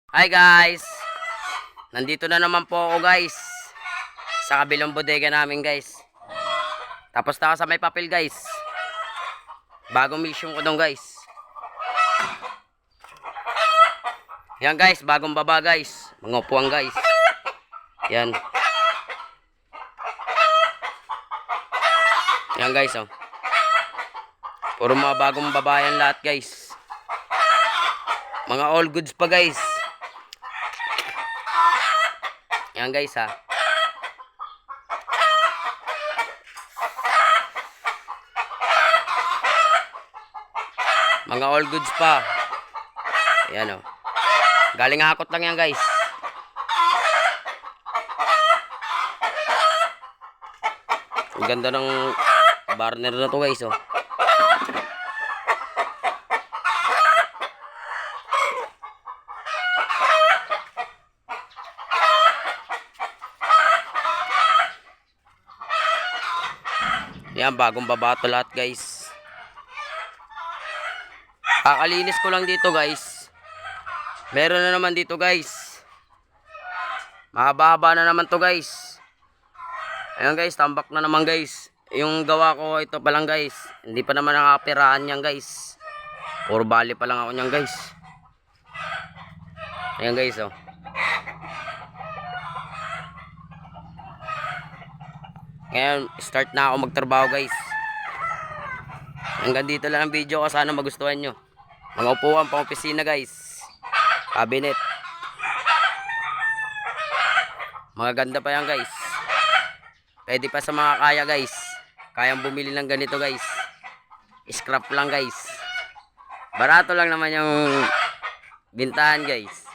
Hi guys! Nandito na naman po ako guys sa kabilang bodega namin guys. Tapos na ako sa may papel guys. Bagong mission ko dong guys. Yan guys, bagong baba guys. Mga upuan guys. Yan. Yan guys oh. Puro mga bagong babayan lahat guys. Mga all goods pa guys. Yan guys ha. Mga all goods pa. Ayan o. Galing akot lang yan guys. Ang ganda ng burner na to guys oh. Yan, bagong baba to lahat guys. Kakalinis ko lang dito guys. Meron na naman dito guys. Mahaba-haba na naman to guys. Ayan guys, tambak na naman guys. Yung gawa ko ito pa lang guys. Hindi pa naman nakapirahan yan guys. Puro bali pa lang ako nyan guys. Ayan guys oh. Ngayon, start na ako magtrabaho guys. Hanggang dito lang ang video ko. Sana magustuhan nyo. Mga upuan pang opisina guys. Cabinet. Mga ganda pa yan guys. Pwede pa sa mga kaya guys. Kayang bumili ng ganito guys. Scrap lang guys. Barato lang naman yung bintahan guys.